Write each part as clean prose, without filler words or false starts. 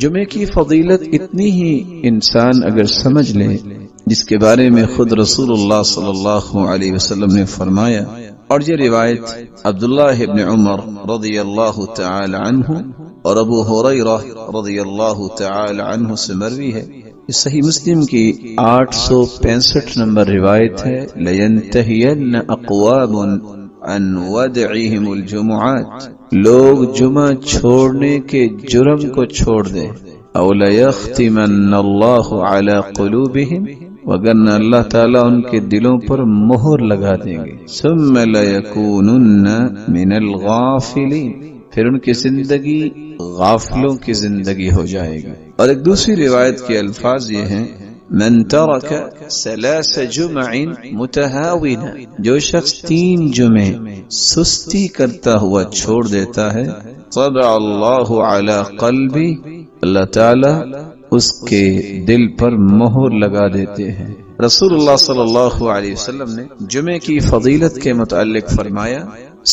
جمعے کی فضیلت اتنی ہی انسان اگر سمجھ لے جس کے بارے میں خود رسول اللہ صلی اللہ علیہ وسلم نے فرمایا، اور یہ روایت عبداللہ ابن عمر رضی اللہ تعالی عنہ اور ابو ہریرہ رضی اللہ تعالی عنہ سے مروی ہے۔ صحیح مسلم کی 865 نمبر روایت ہے، لَيَنْتَهِيَنَّ أَقْوَامٌ عَنْ وَدْعِهِمُ الْجُمُعَاتِ، لوگ جمعہ چھوڑنے کے جرم کو چھوڑ دیں، او لَيَخْتِمَنَّ اللَّهُ عَلَى قُلُوبِهِمْ، وگرنہ اللہ تعالیٰ ان کے دلوں پر مہر لگا دیں گے، ثُمَّ لَيَكُونُنَّ مِنَ الْغَافِلِينَ، پھر ان کی زندگی غافلوں کی زندگی ہو جائے گی۔ اور ایک دوسری روایت کے الفاظ یہ ہیں، من ترک 3 جمع متہاونا، جو شخص 3 جمعے سستی کرتا ہوا چھوڑ دیتا ہے، طبع اللہ علی قلبی، اللہ تعالی اس کے دل پر مہر لگا دیتے ہیں۔ رسول اللہ صلی اللہ علیہ وسلم نے جمعے کی فضیلت کے متعلق فرمایا،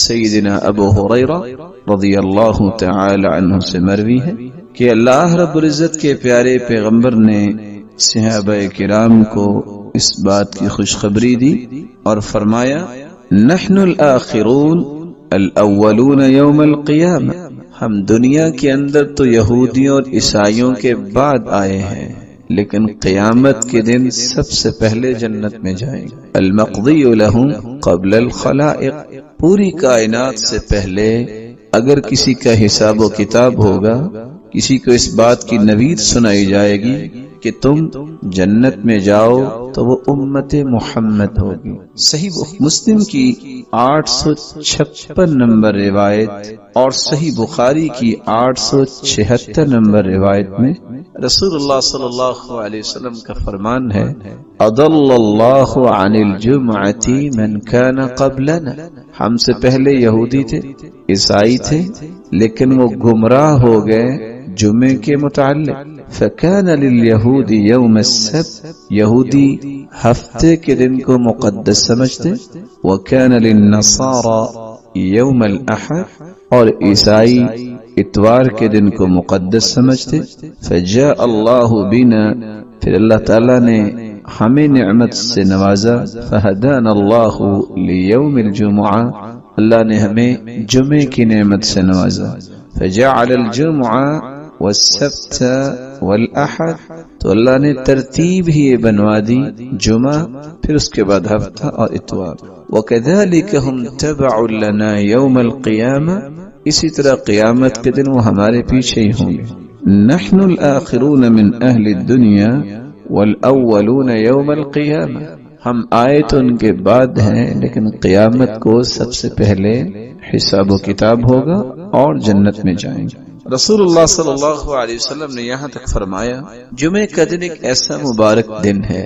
سیدنا ابو ہریرہ رضی اللہ تعالی عنہ سے مروی ہے کہ اللہ رب العزت کے پیارے پیغمبر نے صحابہ کرام کو اس بات کی خوشخبری دی اور فرمایا، نحن الآخرون الاولون یوم القیامہ، ہم دنیا کے اندر تو یہودیوں اور عیسائیوں کے بعد آئے ہیں، لیکن قیامت کے دن سب سے پہلے جنت میں جائیں گے۔ المقضی لہم قبل الخلائق، پوری کائنات سے پہلے اگر کسی کا حساب و کتاب ہوگا، کسی کو اس بات کی نوید سنائی جائے گی کہ تم جنت میں جاؤ، تو وہ امت محمد ہوگی۔ صحیح مسلم کی 856 نمبر روایت اور صحیح بخاری کی 876 نمبر روایت میں رسول اللہ صلی اللہ علیہ وسلم کا فرمان ہے، اضل اللہ عن الجمعۃ من کان قبلنا، ہم سے پہلے یہودی تھے، عیسائی تھے، لیکن وہ گمراہ ہو گئے جمعے کے متعلق۔ فکان لليهود یوم السبت، یہودی ہفتے کے دن کو مقدس سمجھتے، وکان للنصارى یوم الاحد، اور عیسائی اتوار کے دن کو مقدس سمجھتے۔ فجاء اللہ بنا، پھر اللہ تعالی نے ہمیں نعمت سے نوازا، فہدانا اللہ لیوم الجمعہ، اللہ نے ہمیں جمعے کی نعمت سے نوازا۔ فجعل الجمعہ والسبت والاحد، تو اللہ نے ترتیب ہی بنوا دی، جمعہ پھر اس کے بعد ہفتہ اور اتوار۔ وَكَذَلِكَ هُمْ تَبَعٌ لَنَا يَوْمَ الْقِيَامَةِ، اسی طرح قیامت کے دن وہ ہمارے پیچھے ہی ہوں گے۔ نَحْنُ الْآخِرُونَ مِنْ أَهْلِ الدُّنْيَا وَالْأَوَّلُونَ يَوْمَ الْقِيَامَةِ، ہم آئے تو ان کے بعد ہیں، لیکن قیامت کو سب سے پہلے حساب و کتاب ہوگا اور جنت میں جائیں گے۔ رسول اللہ صلی اللہ علیہ وسلم نے یہاں تک فرمایا، جمعے کا دن ایک ایسا مبارک دن ہے،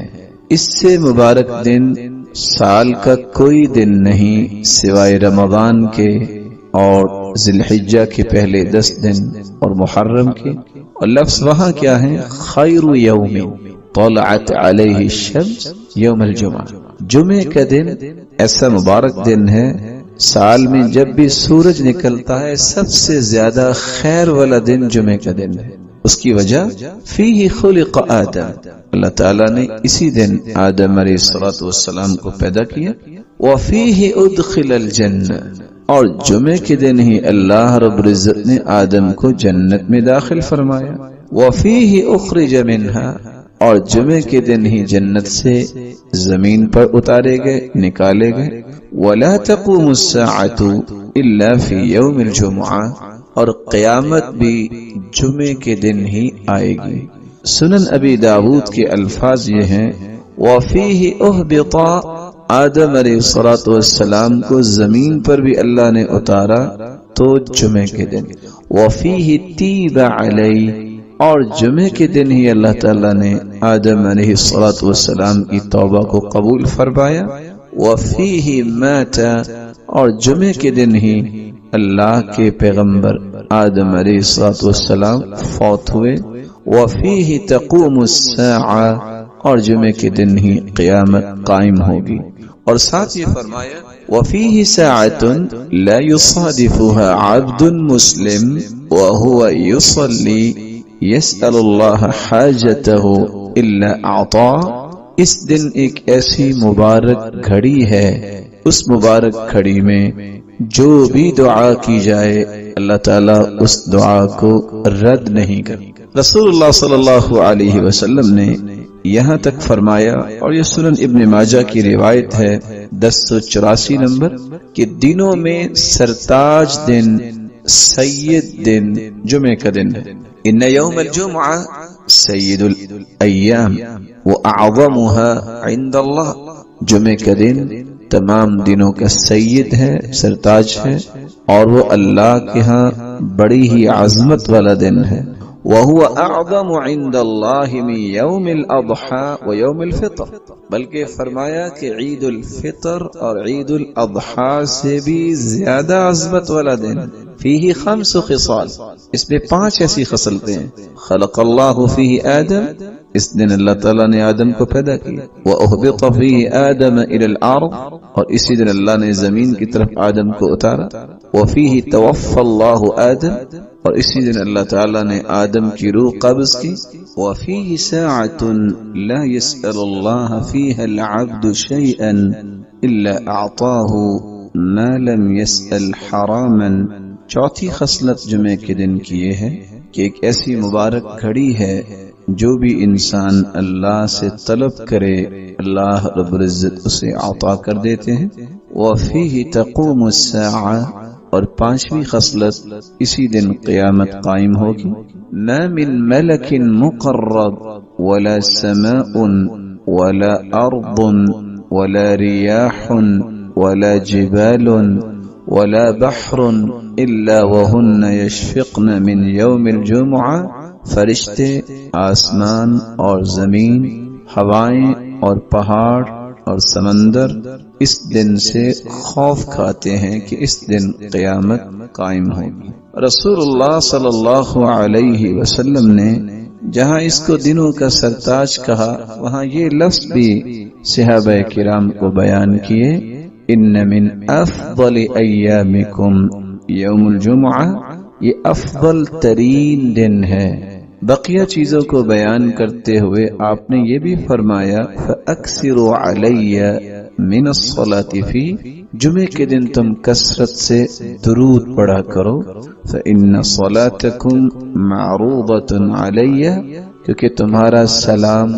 اس سے مبارک دن سال کا کوئی دن نہیں سوائے رمضان کے اور ذی الحجہ کے پہلے 10 دن اور محرم کے۔ اور لفظ وہاں کیا ہے، خیر یوم طلعت علیہ الشمس یوم الجمعہ، جمعے کا دن ایسا مبارک دن ہے، سال میں جب بھی سورج نکلتا ہے سب سے زیادہ خیر والا دن جمعے کا دن ہے۔ اس کی وجہ فیہ خلق آدم، اللہ تعالیٰ نے اسی دن آدم علیہ السلام کو پیدا کیا۔ وفیہ ادخل الجنہ، اور جمعے کے دن ہی اللہ رب العزت نے آدم کو جنت میں داخل فرمایا۔ وفیہ اخرج منہا، اور جمعے کے دن ہی جنت سے زمین پر اتارے گئے، نکالے گئے۔ وَلَا تَقُومُ السَّاعَةُ إِلَّا فِي يَوْمِ الْجُمْعَةِ، اور قیامت بھی جمعے کے دن ہی آئے گی۔ سنن ابی داود کے الفاظ یہ ہیں، وَفِيهِ أُهْبِطَ، آدم علیہ السلام کو زمین پر بھی اللہ نے اتارا تو جمعے کے دن۔ وَفِيهِ تِيبَ عَلَيْهِ، اور جمعے کے دن ہی اللہ تعالیٰ نے آدم علیہ السلام کی توبہ کو قبول فرمایا۔ وَفِيهِ مَاتَ، اور جمعے کے دن ہی اللہ کے پیغمبر آدم علیہ السلام فوت ہوئے۔ وَفِيهِ تَقُومُ السَّاعَةُ، اور جمعے کے دن ہی قیامت قائم ہوگی۔ اور ساتھ یہ فرمایا، وَفِيهِ سَاعَةٌ لَا يُصَادِفُهَا عَبْدٌ مُسْلِمٌ وَهُوَ يُصَلِّي یسأل اللہ حاجتہ الا اعطا، اس دن ایک ایسی مبارک گھڑی ہے، اس مبارک گھڑی میں جو بھی دعا کی جائے اللہ تعالیٰ اس دعا کو رد نہیں کرتا۔ رسول اللہ صلی اللہ علیہ وسلم نے یہاں تک فرمایا، اور یہ سنن ابن ماجہ کی روایت ہے 1084 نمبر، کہ دنوں میں سرتاج دن، سید دن جمعہ کا دن ہے۔ ان یوم الجمعہ سید الایام واعظمها عند اللہ، جمعہ کا دن تمام دنوں کا سید ہے، سرتاج ہے، اور وہ اللہ کے ہاں بڑی ہی عظمت والا دن ہے۔ وَهُوَ أَعْظَمُ عِنْدَ اللَّهِ مِنْ يَوْمِ الْأَضْحَى وَيَوْمِ الْفِطْرِ، بلکہ فرمایا کہ عید الفطر اور عید الاضحیٰ سے بھی زیادہ عظمت والا دن۔ فیہ 5 خصال، اس میں 5 ایسی خصلتیں ہیں۔ خلق اللہ فیہ آدم، اس دن اللہ تعالیٰ نے آدم کو پیدا کیا۔ وَأُهْبِطَ فِيهِ آدَمَ إِلَى الْأَرْضِ، اور اسی دن اللہ نے زمین کی طرف آدم کو اتارا۔ وَفِيهِ تَوَفَّى اللَّهُ آدَم، اور اسی دن اللہ تعالیٰ نے آدم کی روح قبض کی۔ وَفِيهِ سَاعَةٌ لَا يَسْأَلُ اللَّهَ فِيهَا الْعَبْدُ شَيْئًا إِلَّا أَعْطَاهُ مَا لَمْ يَسْأَلْ حَرَامًا۔ چوتھی خصلت جمعے کے دن کی یہ ہے کہ ایک ایسی مبارک گھڑی ہے جو بھی انسان اللہ سے طلب کرے اللہ رب العزت اسے عطا کر دیتے ہیں۔ وَفِيهِ تَقُومُ السَّاعَةُ، اور 5ویں خصلت اسی دن قیامت قائم ہوگی۔ مَا مِن مَلَكٍ مُقَرَّبٍ وَلَا سَمَاءٌ وَلَا أَرْضٌ وَلَا رِيَاحٌ وَلَا جِبَالٌ وَلَا بَحْرٌ إِلَّا وَهُنَّ يَشْفِقْنَ مِنْ يَوْمِ الْجُمْعَةِ، فرشتے، آسمان اور زمین، ہوائیں اور پہاڑ اور سمندر اس دن سے خوف کھاتے ہیں کہ اس دن قیامت قائم ہوگی۔ رسول اللہ صلی اللہ علیہ وسلم نے جہاں اس کو دنوں کا سرتاج کہا، وہاں یہ لفظ بھی صحابہ کرام کو بیان کیے، ان من افضل ایامکم یوم الجمعہ، یہ افضل ترین دن ہے۔ بقیہ چیزوں کو بیان کرتے ہوئے آپ نے یہ بھی فرمایا فَأَكْثِرُوا عَلَيَّ مِنَ الصَّلَاةِ فِيهِ، جمعے کے دن تم کثرت سے درود پڑھا کرو، فَإِنَّ صَلَاتَكُمْ مَعْرُوضَةٌ عَلَيَّ، کیونکہ تمہارا سلام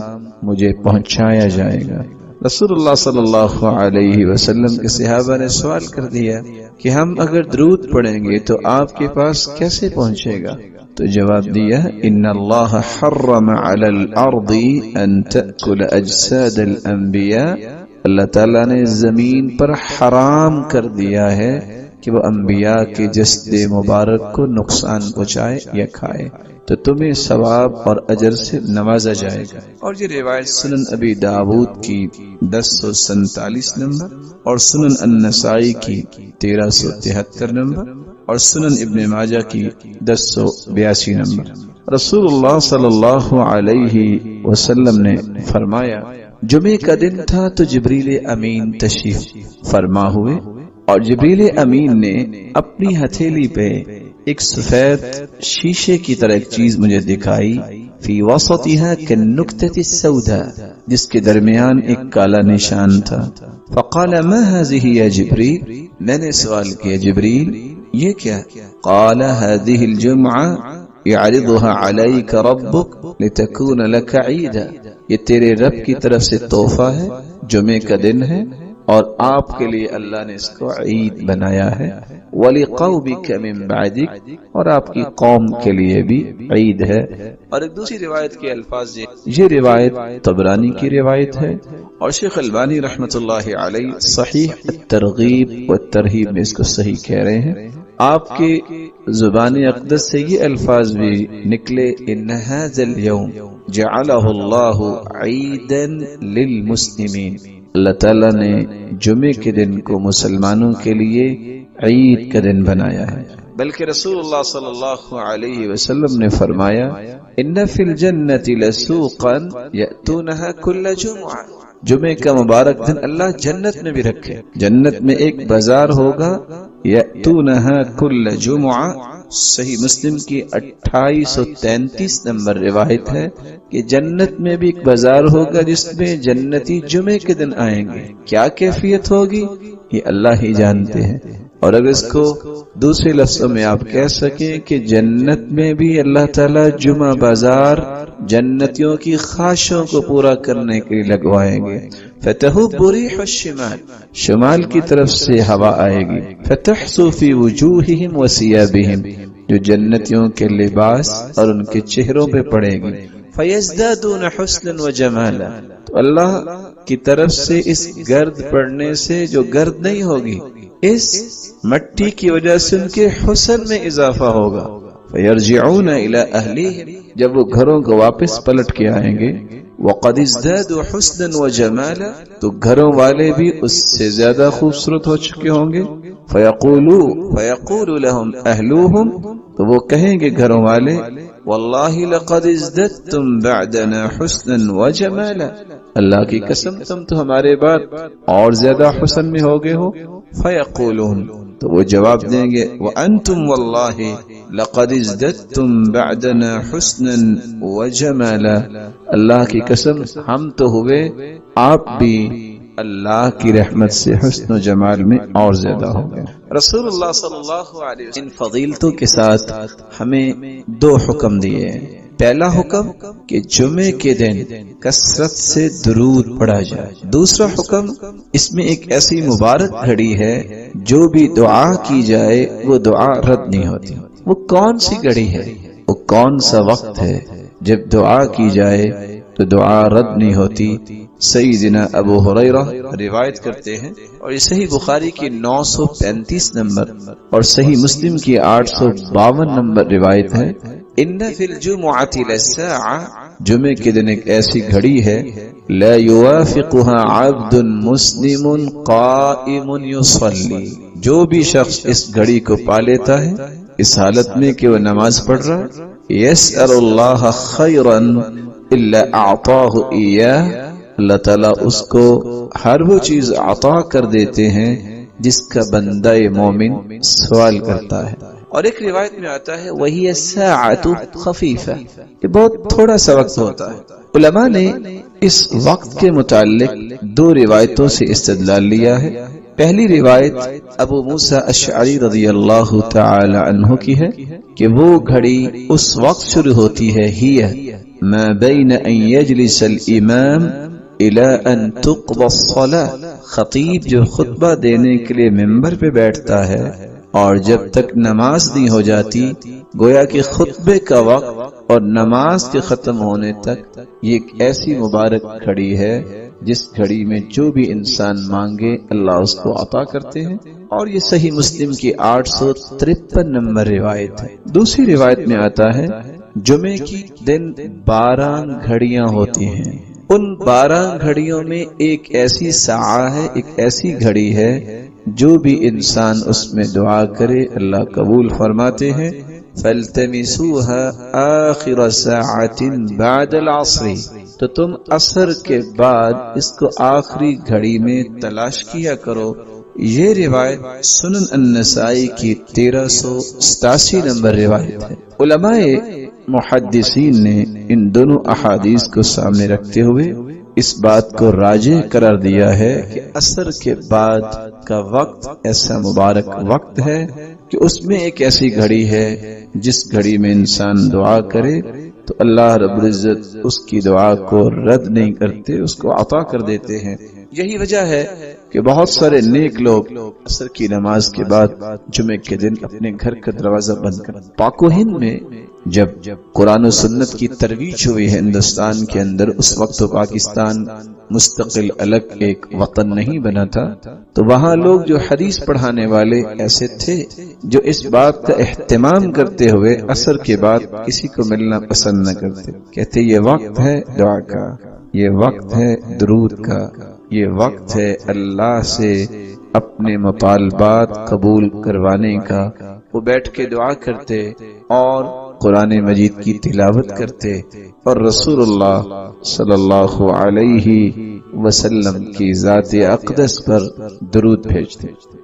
مجھے پہنچایا جائے گا۔ رسول اللہ صلی اللہ علیہ وسلم کے صحابہ نے سوال کر دیا کہ ہم اگر درود پڑھیں گے تو آپ کے پاس کیسے پہنچے گا؟ تو جواب دیا ان اللہ حرم علی الارض ان تأکل اجساد الانبیاء، اللہ تعالیٰ نے زمین پر حرام کر دیا ہے کہ وہ انبیاء کے جسد مبارک کو نقصان پہنچائے یا کھائے، تو تمہیں ثواب اور اجر سے نوازا جائے گا۔ اور یہ روایت سنن ابی داود کی 1047 نمبر اور سنن النسائی کی 1373 نمبر اور سنن ابن ماجہ کی 1082 نمبر۔ رسول اللہ صلی اللہ علیہ وسلم نے فرمایا جمعے کا دن تھا تو جبریل امین تشریف فرما ہوئے، اور جبریل امین نے اپنی ہتھیلی پہ ایک سفید شیشے کی طرح ایک چیز مجھے دکھائی، فی وسطها كالنکتة السوداء، جس کے درمیان ایک کالا نشان تھا۔ فقال ما هذه یا جبریل، میں نے سوال کیا جبریل یہ کیا؟ قال هذه الجمعة يعرضها عليك ربك لتكون لك عيدا، یہ تیرے رب کی طرف سے تحفہ ہے، جمعے کا دن ہے اور آپ کے لیے اللہ نے اس کو عید بنایا ہے، وَلِقَوْمِكَ مِن بَعْدِكَ، اور آپ کی قوم کے لیے بھی عید ہے۔ اور ایک دوسری روایت کے الفاظ یہ روایت طبرانی کی روایت ہے، اور شیخ البانی رحمۃ اللہ علیہ صحیح الترغیب والترہیب میں اس کو صحیح کہہ رہے ہیں۔ آپ کے زبان اقدس سے یہ الفاظ بھی نکلے ان هذا اليوم جعله الله عيدا للمسلمين، اللہ تعالیٰ نے جمعے کے دن کو مسلمانوں کے لیے عید کا دن بنایا ہے۔ بلکہ رسول اللہ صلی اللہ علیہ وسلم نے فرمایا ان فی الجنة لسوقا یأتونها كل جمعہ، جمعے کا مبارک دن اللہ جنت میں بھی رکھے. جنت میں ایک بازار ہوگا یأتونہا کل جمعہ. صحیح مسلم کی 2833 نمبر روایت ہے کہ جنت میں بھی ایک بازار ہوگا جس میں جنتی جمعے کے دن آئیں گے. کیا کیفیت ہوگی یہ اللہ ہی جانتے ہیں. اور اگر اس کو دوسرے لفظوں میں آپ کہہ سکیں کہ جنت میں بھی اللہ تعالیٰ جمعہ بازار جنتیوں کی خواہشوں کو پورا کرنے کے لیے لگوائیں گے. فتحب ريح الشمال. شمال کی طرف سے ہوا آئے گی. فتحسو في وجوههم وثيابهم. جو جنتیوں کے لباس اور ان کے چہروں پہ پڑے گی. فيزدادون حسنا وجمالا. تو اللہ کی طرف سے اس گرد پڑنے سے جو گرد نہیں ہوگی اس مٹی کی وجہ سے ان کے حسن میں اضافہ ہوگا. فیرجعون الی اہلہم. جب وہ گھروں کو واپس پلٹ کے آئیں گے وقد ازدادوا حسنا وجمالا. تو گھروں والے بھی اس سے زیادہ خوبصورت ہو چکے ہوں گے. فیقول لهم اہلوہم. تو وہ کہیں گے گھروں والے واللہ لقد ازددتم بعدنا حسنا وجمالا. اللہ کی قسم تم تو ہمارے بعد اور زیادہ حسن میں ہو گئے ہو. فیقولون. تو وہ جواب دیں گے وانتم واللہ لقد ازددتم بعدنا حسنا وجمالا. اللہ کی قسم ہم تو ہوئے آپ بھی اللہ کی رحمت سے حسن و جمال میں اور زیادہ ہو گئے. رسول اللہ صلی اللہ علیہ وسلم ان فضیلتوں کے ساتھ ہمیں دو حکم دیے ہیں. پہلا حکم کہ جمعے کے دن کثرت سے درود پڑھا جائے. دوسرا حکم اس میں ایک ایسی مبارک گھڑی ہے جو بھی دعا کی جائے وہ دعا رد نہیں ہوتی. وہ کون سی گھڑی ہے, وہ کون سا وقت ہے جب دعا کی جائے تو دعا رد نہیں ہوتی. سیدنا ابو ہریرہ روایت کرتے ہیں اور یہ صحیح بخاری کی 935 نمبر اور صحیح مسلم کی 852 نمبر روایت ہے. ان فی الجمعۃ لساعۃ. جمعے کے دن ایک ایسی گھڑی ہے لا یوافقها عبد مسلم قائم یصلی. جو بھی شخص اس گھڑی کو پا لیتا ہے اس حالت میں کہ وہ نماز پڑھ رہا ہے یسأل اللہ خیرا الا اعطاہ ایاہ. اللہ تعالیٰ اس کو ہر وہ چیز عطا کر دیتے ہیں جس کا بندہ مومن سوال کرتا ہے. اور ایک روایت میں آتا ہے وہی الساعۃ خفیفہ کہ بہت تھوڑا سا وقت ہوتا ہے. علماء نے اس وقت کے متعلق دو روایتوں سے استدلال لیا ہے. پہلی روایت ابو موسیٰ اشعری رضی اللہ تعالی عنہ کی ہے کہ وہ گھڑی اس وقت شروع ہوتی ہے ہی ما بین ان یجلس الامام الى ان تقضى الصلاة. خطیب جو خطبہ دینے کے لیے ممبر پہ بیٹھتا ہے اور جب تک نماز نہیں ہو جاتی گویا کہ خطبے کا وقت اور نماز کے ختم ہونے تک یہ ایک ایسی مبارک گھڑی ہے جس گھڑی میں جو بھی انسان مانگے اللہ اس کو عطا کرتے ہیں. اور یہ صحیح مسلم کی 853 نمبر روایت ہے. دوسری روایت میں آتا ہے جمعے کی دن 12 گھڑیاں ہوتی ہیں. ان 12 گھڑیوں میں ایک ایسی ساعہ ہے, ایک ایسی گھڑی ہے جو بھی انسان اس میں دعا کرے اللہ قبول فرماتے ہیں. فَالْتَمِسُوهَا آخِرَ سَاعَةٍ بَعْدَ الْعَصْرِ. تو تم عصر کے بعد اس کو آخری گھڑی میں تلاش کیا کرو. یہ روایت سنن النسائی کی 1387 نمبر روایت ہے. علماء محدثین نے ان دونوں احادیث کو سامنے رکھتے ہوئے اس بات کو راجح قرار دیا ہے کہ عصر کے بعد کا وقت ایسا مبارک وقت ہے کہ اس میں ایک ایسی گھڑی ہے جس گھڑی میں انسان دعا کرے تو اللہ رب العزت اس کی دعا کو رد نہیں کرتے, اس کو عطا کر دیتے ہیں. یہی وجہ ہے کہ بہت سارے نیک لوگ عصر کی نماز کے بعد جمعے کے دن اپنے گھر کا دروازہ بند کر. پاک و ہند میں جب قرآن و سنت کی ترویج ہوئی ہے ہندوستان کے اندر, اس وقت تو پاکستان مستقل الگ ایک وطن نہیں بنا تھا, تو وہاں لوگ جو حدیث پڑھانے والے ایسے تھے جو اس بات کا اہتمام کرتے ہوئے عصر کے بعد کسی کو ملنا پسند نہ کرتے. کہتے یہ وقت ہے دعا کا, یہ وقت ہے درود کا, یہ وقت ہے اللہ سے اپنے مطالبات قبول کروانے کا. وہ بیٹھ کے دعا کرتے اور قرآن مجید کی تلاوت کرتے اور رسول اللہ صلی اللہ علیہ وسلم کی ذات اقدس پر درود بھیجتے ہیں۔